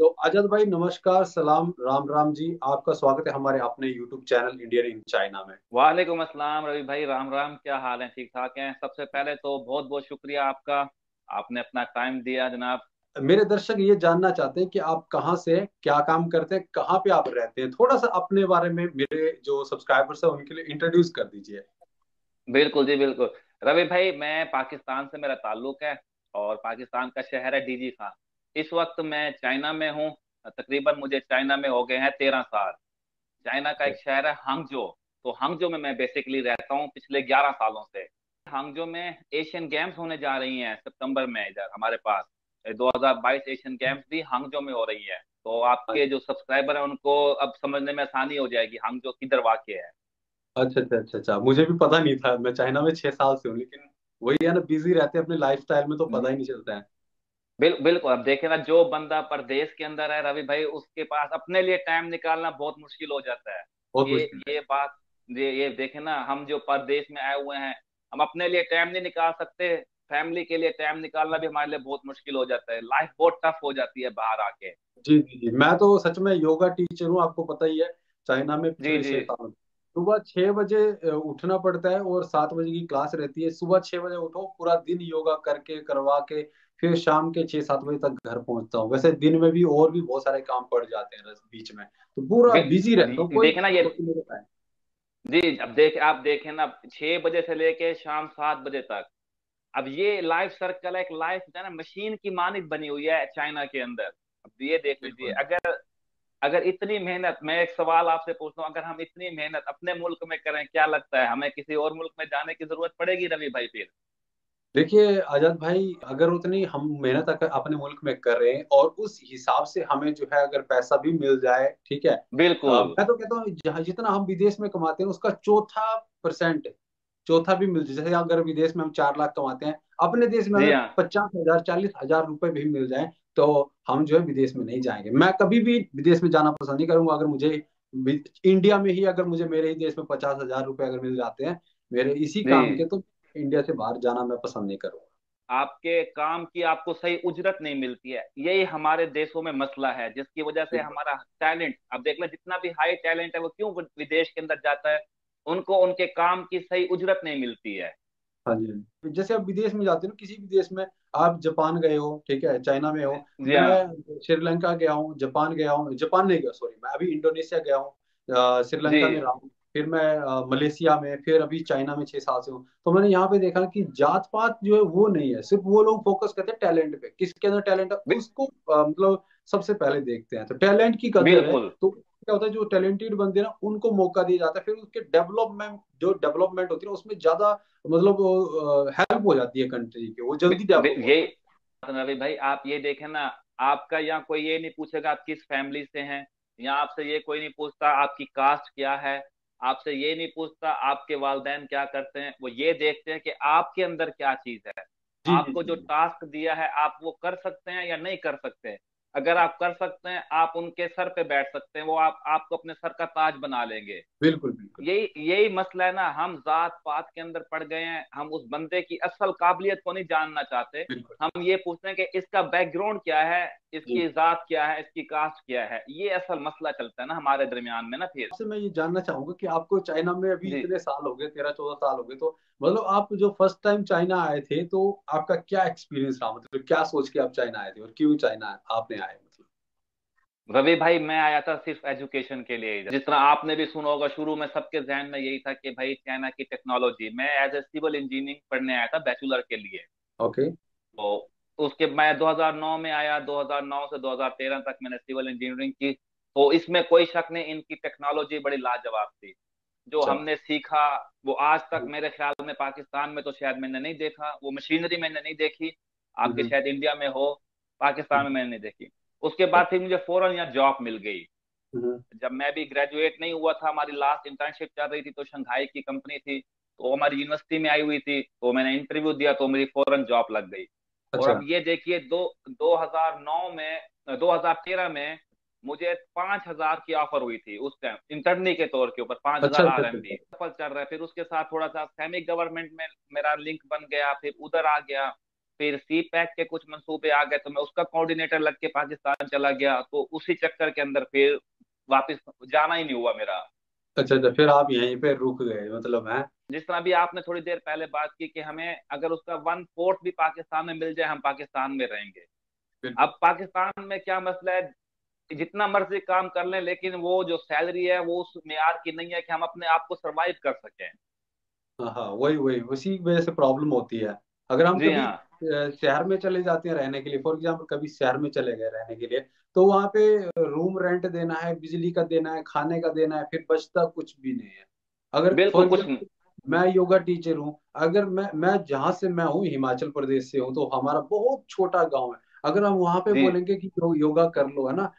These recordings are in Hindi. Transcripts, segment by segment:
तो अजद भाई नमस्कार, सलाम, राम राम जी। आपका स्वागत है हमारे अपने YouTube channel Indian in China में। वालेकुम अस्सलाम रवि भाई। राम राम। क्या हाल है? ठीक ठाक हैं? सबसे पहले तो बहुत बहुत शुक्रिया आपका। आपने अपना टाइम दिया जनाब। मेरे दर्शक ये जानना चाहते हैं कि आप कहाँ से हैं, क्या काम करते हैं, कहाँ पे आप रहते हैं। थोड़ा सा अपने बारे में मेरे जो सब्सक्राइबर्स हैं उनके लिए इंट्रोड्यूस कर दीजिए। बिल्कुल जी बिल्कुल। रवि भाई, मैं पाकिस्तान से मेरा ताल्लुक है और पाकिस्तान का शहर है डीजी खां। इस वक्त मैं चाइना में हूँ। तकरीबन मुझे चाइना में हो गए हैं 13 साल। चाइना का एक शहर है हांगजो। तो हांगजो में मैं बेसिकली रहता हूँ पिछले 11 सालों से। हांगजो में एशियन गेम्स होने जा रही हैं सितंबर में इधर हमारे पास। 2022 एशियन गेम्स भी हांगजो में हो रही है। तो आपके जो सब्सक्राइबर हैं उनको अब समझने में आसानी हो जाएगी हांगजो किधर वाक़ है। अच्छा अच्छा अच्छा अच्छा, मुझे भी पता नहीं था। मैं चाइना में 6 साल से हूँ, लेकिन वही है ना, बिजी रहते हैं अपने लाइफ स्टाइल में, तो पता ही नहीं चलता है। बिल्कुल। अब देखे ना, जो बंदा परदेश के अंदर है रवि भाई, उसके पास अपने लिए टाइम निकालना बहुत मुश्किल हो जाता है। बहुत ये मुश्किल है। ये बात, ये देखे ना, हम जो परदेश में आए हुए हैं, हम अपने लिए टाइम नहीं निकाल सकते। फैमिली के लिए टाइम निकालना भी हमारे लिए बहुत मुश्किल हो जाता है। लाइफ बहुत टफ हो जाती है बाहर आके। जी जी जी, मैं तो सच में योगा टीचर हूँ, आपको पता ही है। चाइना में जी पिछले जी 6 साल सुबह 6 बजे उठना पड़ता है, और 7 बजे की क्लास रहती है। सुबह 6 बजे उठो, पूरा दिन योगा करके करवा के फिर शाम के 6-7 बजे तक घर पहुंचता हूँ। वैसे दिन में भी और भी बहुत सारे काम पड़ जाते हैं बीच में, तो पूरा बिजी रहता हूँ। कोई देखे ना ये। छुट्टी नहीं रहता है। जी, अब आप देखें ना, 6 बजे से लेके शाम 7 बजे तक। अब ये लाइफ सर्कल है, एक लाइफ जो है ना मशीन की मानित बनी हुई है चाइना के अंदर। अब ये देख लीजिए, बिल्कुल। अगर अगर इतनी मेहनत, मैं एक सवाल आपसे पूछता हूँ, अगर हम इतनी मेहनत अपने मुल्क में करें, क्या लगता है हमें किसी और मुल्क में जाने की जरूरत पड़ेगी रवि भाई फिर? देखिए आजाद भाई, अगर उतनी हम मेहनत अगर अपने मुल्क में कर रहे हैं और उस हिसाब से हमें जो है अगर पैसा भी मिल जाए, ठीक है। बिल्कुल। मैं तो कहता हूँ जहाँ जितना हम विदेश में कमाते हैं उसका चौथा परसेंट, चौथा भी मिल जाए। जैसे अगर विदेश में हम 4 लाख कमाते हैं, अपने देश में जी अगर हाँ। 50,000 40,000 रुपए भी मिल जाए, तो हम जो है विदेश में नहीं जाएंगे। मैं कभी भी विदेश में जाना पसंद नहीं करूंगा। अगर मुझे इंडिया में ही, अगर मुझे मेरे ही देश में 50,000 रुपए अगर मिल जाते हैं मेरे इसी काम के, जी, तो इंडिया से बाहर जाना मैं पसंद नहीं करूंगा। आपके काम की आपको सही उजरत नहीं मिलती है, यही हमारे देशों में मसला है, जिसकी वजह से बिल्कुल। हमारा टैलेंट, अब देख लें, जितना भी हाई टैलेंट है वो क्यों विदेश के अंदर जाता है? उनको उनके काम की सही उजरत नहीं मिलती है। हाँ जी, हाँ जी। जैसे आप विदेश में जाते हो ना, किसी भी देश में, आप जापान गए हो, ठीक है, चाइना में हो। जी हाँ। मैं श्रीलंका गया हूँ, जापान गया हूँ, जापान नहीं गया, सॉरी, मैं अभी इंडोनेशिया गया हूँ, जी श्रीलंका में रहा हूँ। फिर मैं मलेशिया में, फिर अभी चाइना में 6 साल से हूँ। तो मैंने यहाँ पे देखा कि जात पात जो है वो नहीं है। सिर्फ वो लोग फोकस करते हैं टैलेंट पे, किसके अंदर टैलेंट है बि, उसको मतलब सबसे पहले देखते हैं। तो टैलेंट की कदर है। बिल्कुल। तो क्या होता है, जो टैलेंटेड बंदे हैं ना उनको मौका दिया जाता है। फिर उसके डेवलपमेंट, जो डेवलपमेंट होती है ना, उसमें ज्यादा मतलब हेल्प हो जाती है कंट्री की, वो जल्दी डेवलप ये होते हैं। रवि भाई, आप ये देखें ना, आपका यहाँ कोई ये नहीं पूछेगा आप किस फैमिली से हैं। यहाँ आपसे ये कोई नहीं पूछता आपकी कास्ट क्या है। आपसे ये नहीं पूछता आपके वालिदैन क्या करते हैं। वो ये देखते हैं कि आपके अंदर क्या चीज है। जी जी आपको जो जी। टास्क दिया है आप वो कर सकते हैं या नहीं कर सकते। अगर आप कर सकते हैं, आप उनके सर पे बैठ सकते हैं, वो आपको अपने सर का ताज बना लेंगे। बिल्कुल बिल्कुल यही यही मसला है ना, हम जात पात के अंदर पड़ गए हैं। हम उस बंदे की असल काबिलियत को नहीं जानना चाहते। बिल्कुल। हम ये पूछते हैं कि इसका बैकग्राउंड क्या है, जी। इसकी जात क्या है, इसकी कास्ट क्या है। ये असल मसला चलता है ना हमारे दरमियान में ना फिर। आपसे मैं ये जानना चाहूंगा कि आपको चाइना में अभी जी, इतने साल हो गए, 13-14 साल हो गए, तो मतलब आप जो फर्स्ट टाइम चाइना आए थे, तो आपका क्या एक्सपीरियंस रहा? मतलब क्या सोच के आप चाइना आए थे, और क्यों चाइना आपने आए मतलब? रवि भाई, मैं आया था सिर्फ एजुकेशन के लिए इधर। जिस तरह आपने भी सुना होगा, शुरू में सबके जहन में यही था कि भाई चाइना की टेक्नोलॉजी। मैं एज ए सिविल इंजीनियरिंग पढ़ने आया था बैचलर के लिए। ओके। तो उसके मैं 2009 में आया। 2009 से 2013 तक मैंने सिविल इंजीनियरिंग की। तो इसमें कोई शक नहीं, इनकी टेक्नोलॉजी बड़ी लाजवाब थी। जो अच्छा। हमने सीखा वो आज तक मेरे ख्याल में पाकिस्तान में तो शायद मैंने नहीं देखा। वो मशीनरी मैंने नहीं देखी। आपके हम्म शायद इंडिया में हो, पाकिस्तान में हम्म मैंने नहीं देखी। उसके बाद फिर मुझे फौरन यहाँ जॉब मिल गई। हम्म। जब मैं भी ग्रेजुएट नहीं हुआ था, हमारी लास्ट इंटर्नशिप चल रही थी, तो शंघाई की कंपनी थी, तो हमारी यूनिवर्सिटी में आई हुई थी। तो मैंने इंटरव्यू दिया तो मेरी फौरन जॉब लग गई। और अच्छा अब ये देखिए, दो 2009 में, 2013 में मुझे 5,000 की ऑफर हुई थी उस टाइम इंटर्नी के तौर के ऊपर, पांच अच्छा हजार अच्छा आर अच्छा एम अच्छा। बी सफल चल रहा है। फिर उसके साथ थोड़ा सा सेमी गवर्नमेंट में मेरा लिंक बन गया, फिर उधर आ गया। फिर सी पैक के कुछ मंसूबे आ गए, तो मैं उसका कोऑर्डिनेटर लग के पाकिस्तान चला गया, तो उसी चक्कर के अंदर फिर वापस जाना ही नहीं हुआ मेरा। अच्छा अच्छा, फिर आप यहीं पे रुक गए मतलब है। जिस तरह भी आपने थोड़ी देर पहले बात की कि हमें अगर उसका 1/4 भी पाकिस्तान में मिल जाए, हम पाकिस्तान में रहेंगे। बिल्कुल। अब पाकिस्तान में क्या मसला है, जितना मर्जी काम कर लें, लेकिन वो जो सैलरी है वो उस मेयार की नहीं है कि हम अपने आप को सरवाइव कर सकें। हाँ हाँ, वही वही उसी वजह से प्रॉब्लम होती है। अगर हम जी कभी हाँ। शहर में चले जाते हैं रहने के लिए, फॉर एग्जाम्पल कभी शहर में चले गए रहने के लिए, तो वहाँ पे रूम रेंट देना है, बिजली का देना है, खाने का देना है, फिर बचता कुछ भी नहीं है। अगर बिल्कुल फॉर कुछ नहीं। एग्जाम्पल मैं योगा टीचर हूँ, अगर मैं जहाँ से मैं हूँ हिमाचल प्रदेश से हूँ, तो हमारा बहुत छोटा गांव है। अगर हम वहां पे जी बोलेंगे कि योगा कर लो, है ना,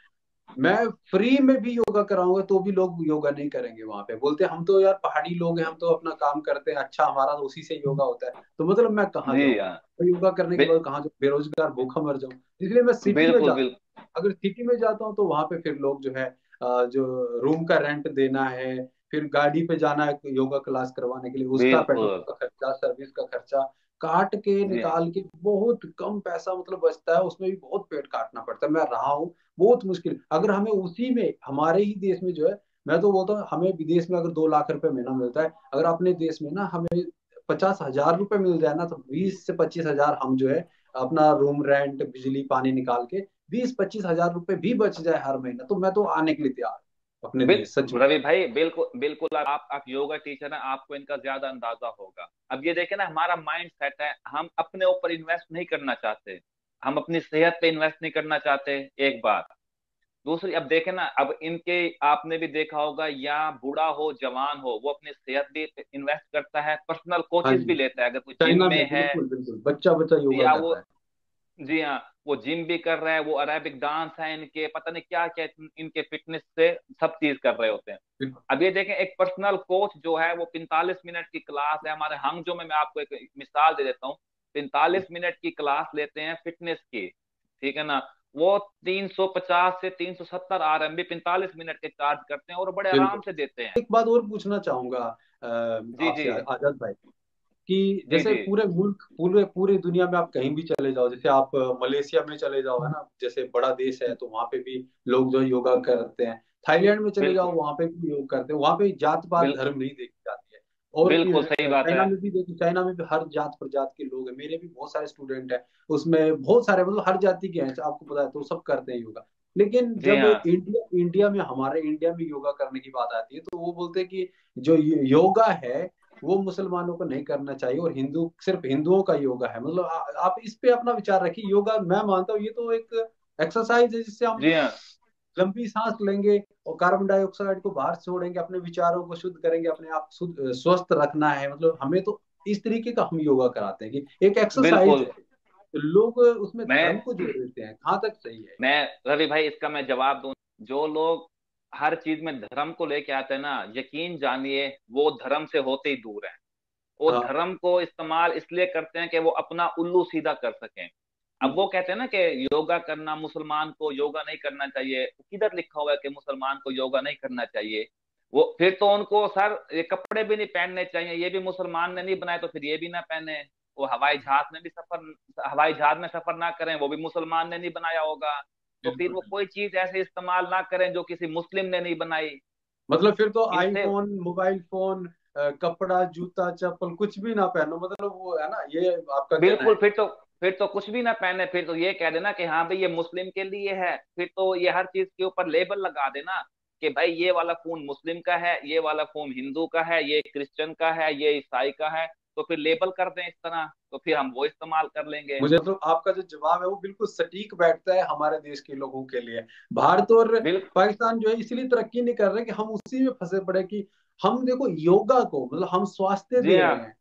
मैं फ्री में भी योगा कराऊंगा तो भी लोग योगा नहीं करेंगे। वहां पे बोलते हैं हम तो यार पहाड़ी लोग हैं, हम तो अपना काम करते हैं, अच्छा हमारा तो उसी से योगा होता है, तो मतलब मैं कहाँ जी जाऊँ? हाँ। तो योगा करने के बि, बाद कहाँ जाऊँ? बेरोजगार भूखा मर जाऊँ। इसलिए मैं सिटी में बिल्कुल जाता हूँ। बिल्कुल अगर सिटी में जाता हूँ तो वहां पे फिर लोग जो है जो रूम का रेंट देना है, फिर गाड़ी पे जाना है योगा क्लास करवाने के लिए, उसका पेट्रोल बिल्कुल। का खर्चा, सर्विस का खर्चा, काट के जी निकाल के बहुत कम पैसा मतलब बचता है, उसमें भी बहुत पेट काटना पड़ता है। मैं रहा हूँ, बहुत मुश्किल। अगर हमें उसी में हमारे ही देश में जो है, मैं तो बोलता हूँ हमें विदेश में अगर 2 लाख रुपए महीना मिलता है, अगर अपने देश में ना हमें 50,000 रुपए मिल जाए ना, तो 20 से 25 हजार हम जो है अपना रूम रेंट बिजली पानी निकाल के 20-25 हजार रुपए भी बच जाए हर महीना, तो मैं तो आने के लिए तैयार हूं अपने बिल देश, सच में। रवि भाई, बिल्कुल बिल्कुल, आप योगा टीचर हैं, आपको इनका ज्यादा अंदाजा होगा। अब ये देखे ना, हमारा माइंड सेट है, हम अपने ऊपर इन्वेस्ट नहीं करना चाहते, हम अपनी सेहत पे इन्वेस्ट नहीं करना चाहते, एक बात। दूसरी, अब देखे ना, अब इनके आपने भी देखा होगा, या बूढ़ा हो जवान हो, वो अपनी सेहत भी इन्वेस्ट करता है, पर्सनल हाँ कोचिज जी, भी लेता है, अगर कोई जिम चाइना में में है, बिल्कुल बिल्कुल बच्चा बच्चा योगा या कर वो, रहा है। जी हाँ, वो जिम भी कर रहा है, वो अरेबिक डांस है इनके, पता नहीं क्या क्या इनके फिटनेस से सब चीज कर रहे होते हैं। बिल्कुल अब ये देखें, एक पर्सनल कोच जो है, वो 45 मिनट की क्लास है हमारे हांगजो में, मैं आपको एक मिसाल दे देता हूँ। 45 मिनट की क्लास लेते हैं फिटनेस की, ठीक है ना। वो 350 से 370 RMB 45 मिनट के चार्ज करते हैं, और बड़े आराम बिल्कुल। से देते हैं। एक बात और पूछना चाहूंगा जी जी आपसे आजाद भाई, कि जी जैसे जी। पूरे मुल्क पूरे पूरी दुनिया में आप कहीं भी चले जाओ, जैसे आप मलेशिया में चले जाओ, है ना, जैसे बड़ा देश है, तो वहां पे भी लोग जो है योगा करते हैं। थाईलैंड में चले जाओ, बिल्कुल वहां पे भी योग करते हैं। वहां पे जात पात बिल, धर्म नहीं देखी जाती है। और बिल्कुल सही बात है। चाइना में भी देखो, चाइना में भी हर जात प्रजात के लोग हैं, मेरे भी बहुत सारे स्टूडेंट हैं, उसमें बहुत सारे मतलब हर जाति के हैं, आपको पता है, तो सब करते हैं योगा। लेकिन जी जब हाँ। इंडिया इंडिया में हमारे इंडिया में योगा करने की बात आती है, तो वो बोलते हैं कि जो योगा है वो मुसलमानों को नहीं करना चाहिए, और हिंदू सिर्फ हिंदुओं का योगा है। मतलब आप इस पे अपना विचार रखिए। योगा मैं मानता हूँ ये तो एक एक्सरसाइज है, जिससे हम जी हाँ। लंबी सांस लेंगे और कार्बन डाइऑक्साइड को बाहर छोड़ेंगे, अपने विचारों को शुद्ध करेंगे, अपने आप स्वस्थ रखना है। मतलब हमें तो इस तरीके का हम योगा कराते हैं कि एक एक्सरसाइज बिल्कुल। है। तो लोग उसमें धर्म मैं को जोड़ देते हैं, कहाँ तक सही है? मैं रवि भाई, इसका मैं जवाब दूं। जो लोग हर चीज में धर्म को लेके आते हैं ना, यकीन जानिए वो धर्म से होते ही दूर हैं। वो हाँ धर्म को इस्तेमाल इसलिए करते हैं कि वो अपना उल्लू सीधा कर सकें। अब वो कहते हैं ना कि योगा करना, मुसलमान को योगा नहीं करना चाहिए, किधर लिखा हुआ है कि मुसलमान को योगा नहीं करना चाहिए? वो फिर तो उनको सर ये कपड़े भी नहीं पहनने चाहिए, ये भी मुसलमान ने नहीं बनाए, तो फिर ये भी ना पहने। वो हवाई जहाज में सफर ना करें, वो भी मुसलमान ने नहीं बनाया होगा। तो फिर बिल्कुल वो बिल्कुल। कोई चीज ऐसे इस्तेमाल ना करें जो किसी मुस्लिम ने नहीं बनाई। मतलब फिर तो इनसे आईफोन, मोबाइल फोन, कपड़ा, जूता, चप्पल कुछ भी ना पहनो, मतलब वो है ना, ये आपका कहना बिल्कुल, है। फिर तो कुछ भी ना पहने, फिर तो ये कह देना कि हाँ भाई ये मुस्लिम के लिए है, फिर तो ये हर चीज के ऊपर लेबल लगा देना कि भाई ये वाला फोन मुस्लिम का है, ये वाला फोन हिंदू का है, ये क्रिश्चियन का है, ये ईसाई का है। तो फिर लेबल कर दें इस तरह, तो फिर हम वो इस्तेमाल कर लेंगे। मुझे तो आपका जो जवाब है वो बिल्कुल सटीक बैठता है हमारे देश के लोगों के लिए। भारत और बिल्कुल पाकिस्तान जो है इसलिए तरक्की नहीं कर रहे कि हम उसी में फंसे पड़े, कि हम देखो योगा को मतलब हम स्वास्थ्य जी दे हाँ। रहे हैं,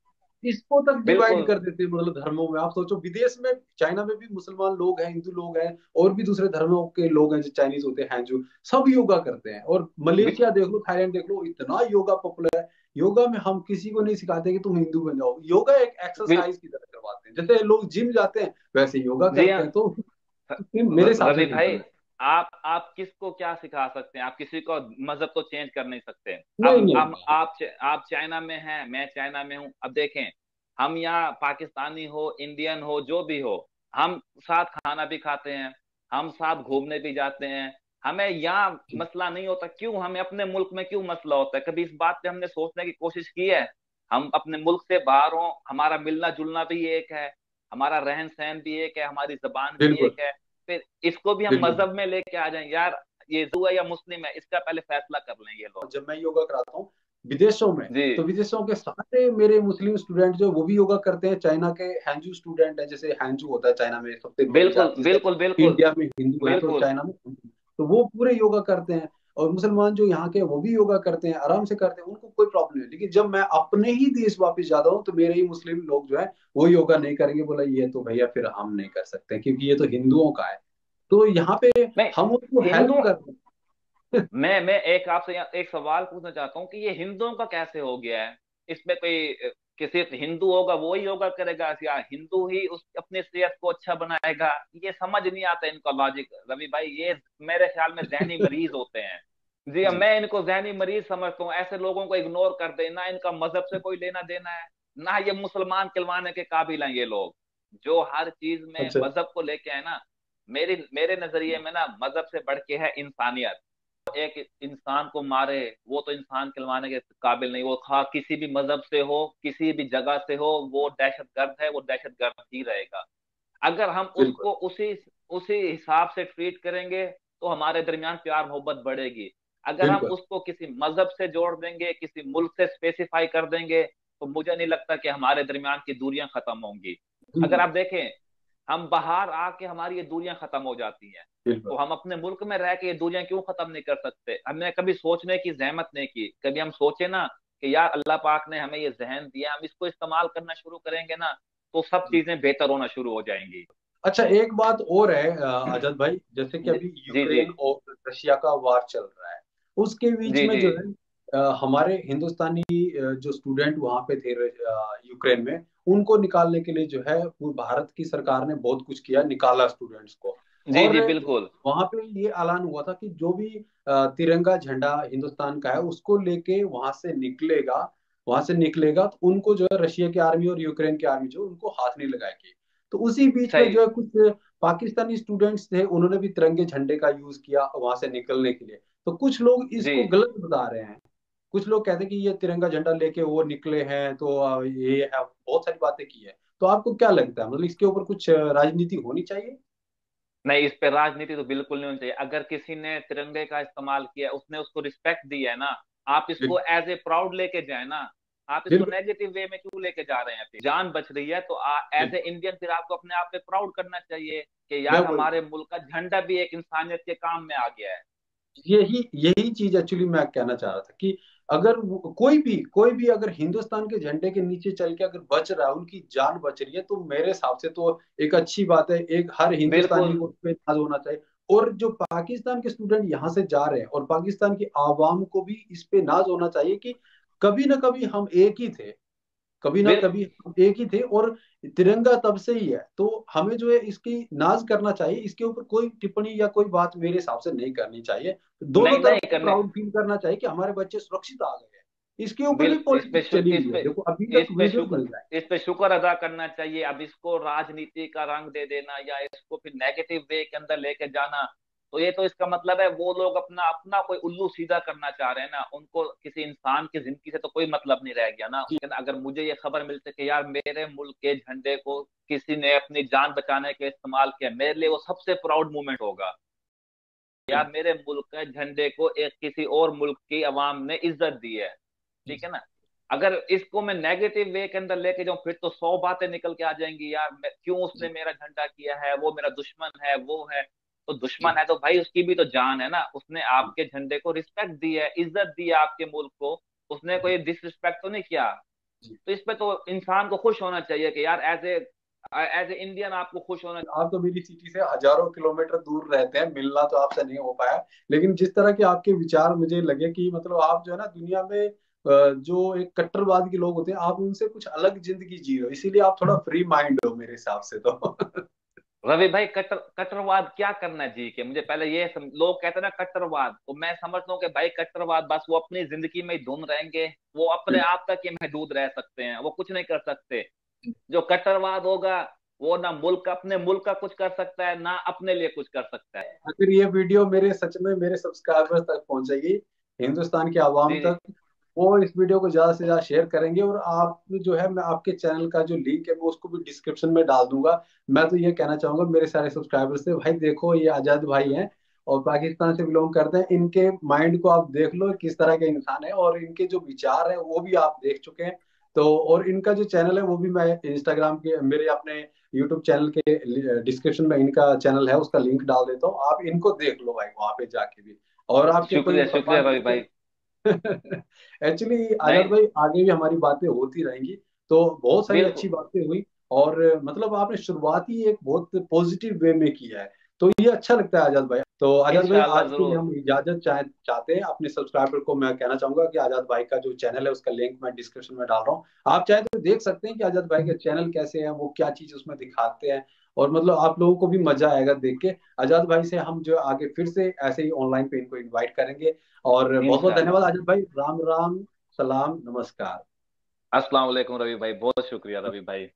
इसको तक डिवाइड बिल्कुल कर देते हैं मतलब धर्मों में। आप सोचो विदेश में, चाइना में भी मुसलमान लोग हैं, हिंदू लोग हैं, और भी दूसरे धर्मों के लोग हैं, जो चाइनीज होते हैं, जो सब योगा करते हैं। और बिल, मलेशिया देख लो, थाईलैंड देख लो, इतना योगा पॉपुलर है। योगा में हम किसी को नहीं सिखाते कि तुम हिंदू बन जाओ, योगा एक बिल, एक्सरसाइज की तरह करवाते हैं, जैसे लोग जिम जाते हैं वैसे योगा जी करते हाँ। हैं। तो मेरे हिसाब से रवि सिंपल भाई, है। आप किसको क्या सिखा सकते हैं? आप किसी को मजहब तो चेंज कर नहीं सकते। नहीं अब नहीं अब नहीं। आप चाइना में हैं, मैं चाइना में हूं। अब देखें, हम यहाँ पाकिस्तानी हो, इंडियन हो, जो भी हो, हम साथ खाना भी खाते हैं, हम साथ घूमने भी जाते हैं। हमें यहाँ मसला नहीं होता, क्यों हमें अपने मुल्क में क्यों मसला होता है? कभी इस बात पे हमने सोचने की कोशिश की है? हम अपने मुल्क से बाहर हो, हमारा मिलना जुलना भी एक है, हमारा रहन सहन भी एक है, हमारी जबान भी बिल्कुल एक है, फिर इसको भी हम बिल्कुल। मजहब में लेके आ जाएं यार? ये हिंदू है या मुस्लिम है, इसका पहले फैसला कर लें ये लोग। जब मैं योगा कराता हूँ विदेशों में, जी, तो विदेशों के सारे मेरे मुस्लिम स्टूडेंट जो वो भी योगा करते हैं। चाइना के हैंजू स्टूडेंट है, जैसे हैंजू होता है चाइना में सबसे बड़ी बिल्कुल जाति, जैसे बिल्कुल बिल्कुल इंडिया में हिंदू है तो बिल्कुल। चाइना में हिंदू। तो वो पूरे योगा करते हैं। और मुसलमान जो यहाँ के वो भी योगा करते हैं, आराम से करते हैं, उनको कोई प्रॉब्लम नहीं। लेकिन जब मैं अपने ही देश वापस जाता हूँ तो मेरे ही मुस्लिम लोग जो है वो योगा नहीं करेंगे। बोला ये तो भैया फिर हम नहीं कर सकते क्योंकि ये तो हिंदुओं का है। तो यहाँ पे नहीं, हम उनको हिंदू, हेल्प कर रहे हैं। मैं एक आपसे एक सवाल पूछना चाहता हूँ कि ये हिंदुओं का कैसे हो गया है? इसमें कोई किसी हिंदू होगा वो ही योगा करेगा, या हिंदू ही उस अपनी सेहत को अच्छा बनाएगा? ये समझ नहीं आता इनका लॉजिक रवि भाई। ये मेरे ख्याल में जहनी मरीज होते हैं। जी हाँ, जी मैं इनको जहनी मरीज समझता हूँ। ऐसे लोगों को इग्नोर कर दे ना, इनका मजहब से कोई लेना देना है ना, ये मुसलमान कहलवाने के काबिल हैं ये लोग, जो हर चीज में अच्छा मजहब को लेके आए ना। मेरे नजरिए में ना, मजहब से बढ़ के है इंसानियत। एक इंसान को मारे, वो तो इंसान कहलवाने के काबिल नहीं। वो खा किसी भी मजहब से हो, किसी भी जगह से हो, वो दहशतगर्द है, वो दहशतगर्द ही रहेगा। अगर हम बिल्कुल उसको उसी उसी हिसाब से ट्रीट करेंगे तो हमारे दरमियान प्यार मोहब्बत बढ़ेगी। अगर हम बिल्कुल। उसको किसी मजहब से जोड़ देंगे, किसी मुल्क से स्पेसिफाई कर देंगे, तो मुझे नहीं लगता कि हमारे दरमियान की दूरियां खत्म होंगी। अगर हम्म, आप देखें, हम बाहर आके हमारी ये दूरियां खत्म हो जाती हैं, बिल्कुल तो हम अपने मुल्क में रह के ये दूरियां क्यों खत्म नहीं कर सकते? हमने कभी सोचने की जहमत नहीं की। कभी हम सोचे ना कि यार अल्लाह पाक ने हमें ये जहन दिया, हम इसको इस्तेमाल करना शुरू करेंगे ना, तो सब चीजें बेहतर होना शुरू हो जाएंगी। अच्छा एक बात और है आजाद भाई, जैसे कि जी अभी जी जी यूक्रेन और रशिया का वार चल रहा है, उसके बीच जी में जी जो है हमारे हिंदुस्तानी जो स्टूडेंट वहां पे थे यूक्रेन में, उनको निकालने के लिए जो है वो भारत की सरकार ने बहुत कुछ किया, निकाला स्टूडेंट्स को। जी और जी बिल्कुल। वहां पे ये ऐलान हुआ था कि जो भी तिरंगा झंडा हिंदुस्तान का है उसको लेके वहां से निकलेगा तो उनको जो है रशिया की आर्मी और यूक्रेन की आर्मी जो उनको हाथ नहीं लगाएगी। तो उसी बीच में सही। जो है कुछ पाकिस्तानी स्टूडेंट्स थे, उन्होंने भी तिरंगे झंडे का यूज किया वहां से निकलने के लिए। तो कुछ लोग जी इसको गलत बता रहे हैं। कुछ लोग कहते हैं कि ये तिरंगा झंडा लेके वो निकले हैं तो ये है, बहुत सारी बातें की है। तो आपको क्या लगता है, मतलब इसके ऊपर कुछ राजनीति होनी चाहिए? नहीं, इस पे राजनीति तो बिल्कुल नहीं होनी चाहिए। अगर किसी ने तिरंगे का इस्तेमाल किया, उसने उसको रिस्पेक्ट दी है ना, आप इसको बिल्कुल एज ए प्राउड लेके जाए ना। आप इसको बिल्कुल नेगेटिव वे में क्यों लेके जा रहे हैं? फिर जान बच रही है तो एज ए बिल्कुल। इंडियन फिर आपको अपने आप पे प्राउड करना चाहिए कि मैं यार वही हमारे मुल्क का झंडा भी एक इंसानियत के काम में आ गया है। यही यही चीज एक्चुअली मैं कहना चाह रहा था कि अगर कोई भी अगर हिंदुस्तान के झंडे के नीचे चल के अगर बच रहा है, उनकी जान बच रही है, तो मेरे हिसाब से तो एक अच्छी बात है। एक हर हिंदुस्तानी बिल्कुल को उस पे नाज होना चाहिए। और जो पाकिस्तान के स्टूडेंट यहाँ से जा रहे हैं और पाकिस्तान की आवाम को भी इस पे नाज होना चाहिए कि कभी ना कभी हम एक ही थे, कभी ना बिल्कुल। कभी हम एक ही थे। और तिरंगा तब से ही है, तो हमें जो है इसकी नाज करना चाहिए। इसके ऊपर कोई टिप्पणी या कोई बात मेरे हिसाब से नहीं करनी चाहिए। दोनों नहीं तरफ नहीं को करने। प्राउड फील करना चाहिए कि हमारे बच्चे सुरक्षित आ गए हैं। इसके ऊपर भी इस पे पॉलिटिक्स चली इस हुई है, पे देखो अभी इस तक पे वीडियोस मिल रहा है। शुक्र इस पे शुक्र अदा करना चाहिए। अब इसको राजनीति का रंग दे देना या इसको फिर नेगेटिव वे के अंदर लेके जाना, तो ये तो इसका मतलब है वो लोग अपना अपना कोई उल्लू सीधा करना चाह रहे हैं ना। उनको किसी इंसान की जिंदगी से तो कोई मतलब नहीं रह गया ना। जी लेकिन अगर मुझे ये खबर मिलती कि यार मेरे मुल्क के झंडे को किसी ने अपनी जान बचाने के इस्तेमाल किया, मेरे लिए वो सबसे प्राउड मोमेंट होगा। यार मेरे मुल्क के झंडे को एक किसी और मुल्क की आवाम ने इज्जत दी है, ठीक है ना। अगर इसको मैं नेगेटिव वे के अंदर लेके जाऊं, फिर तो 100 बातें निकल के आ जाएंगी यार। क्यों उसने जी मेरा झंडा किया है, वो मेरा दुश्मन है, वो है। तो जी दुश्मन है तो भाई उसकी भी तो जान है ना। उसने जी आपके झंडे को रिस्पेक्ट दी है, इज्जत दी है आपके मुल्क को। उसने कोई डिसरिस्पेक्ट तो नहीं किया। जी। तो इस पे तो इंसान को खुश होना चाहिए कि यार एज ए इंडियन आपको खुश होना। आप तो मेरी सिटी से हजारों किलोमीटर दूर रहते हैं, मिलना तो आपसे नहीं हो पाया। लेकिन जिस तरह के आपके विचार मुझे लगे कि मतलब आप जो है ना दुनिया में जो एक कट्टरवाद के लोग होते हैं, आप उनसे कुछ अलग जिंदगी जी रहे हो, इसीलिए आप थोड़ा फ्री माइंड हो मेरे हिसाब से तो। रवि भाई, कट्टरवाद क्या करना जी के? मुझे पहले लोग कहते हैं ना कट्टरवाद, तो मैं समझता हूँ कि भाई कट्टरवाद बस वो अपनी जिंदगी में ही धुन रहेंगे। वो अपने बिल्कुल आप तक ही महदूद रह सकते हैं, वो कुछ नहीं कर सकते। जो कट्टरवाद होगा वो ना मुल्क, अपने मुल्क का कुछ कर सकता है, ना अपने लिए कुछ कर सकता है। अगर ये वीडियो मेरे सच में मेरे सब्सक्राइबर्स तक पहुंचेगी, हिंदुस्तान की आवाम जी जी। तक, वो इस वीडियो को ज्यादा से ज्यादा शेयर करेंगे। और आप जो है, मैं आपके चैनल का जो लिंक है मैं उसको भी डिस्क्रिप्शन में डाल दूंगा। मैं तो ये कहना चाहूंगा मेरे सारे सब्सक्राइबर्स से, भाई देखो ये आजाद भाई हैं और पाकिस्तान से बिलोंग करते हैं, इनके माइंड को आप देख लो किस तरह के इंसान है, और इनके जो विचार है वो भी आप देख चुके हैं। तो और इनका जो चैनल है वो भी मैं इंस्टाग्राम के मेरे अपने यूट्यूब चैनल के डिस्क्रिप्शन में इनका चैनल है उसका लिंक डाल देता हूँ, आप इनको देख लो भाई वहां पे जाके भी। और आपके कोई शुक्रिया शुक्रिया सवाल रवि पूछे। भाई। एक्चुअली आजाद नहीं, भाई आगे भी हमारी बातें होती रहेंगी, तो बहुत सारी अच्छी बिल्कुल। बातें हुई। और मतलब आपने शुरुआत ही एक बहुत पॉजिटिव वे में किया है, तो ये अच्छा लगता है आजाद भाई। तो आजाद भाई इंशाल्लाह आज के लिए जरूर। हम इजाजत चाहते हैं। अपने सब्सक्राइबर को मैं कहना चाहूंगा कि आजाद भाई का जो चैनल है उसका लिंक मैं डिस्क्रिप्शन में डाल रहा हूँ, आप चाहे तो देख सकते हैं कि आजाद भाई के चैनल कैसे हैं, वो क्या चीज उसमें दिखाते हैं। और मतलब आप लोगों को भी मजा आएगा देख के। आजाद भाई से हम जो आगे फिर से ऐसे ही ऑनलाइन पे इनको इनवाइट करेंगे। और बहुत बहुत इंशाल्लाह। धन्यवाद आजाद भाई। राम राम, सलाम, नमस्कार। अस्सलाम वालेकुम रवि भाई, बहुत शुक्रिया रवि भाई।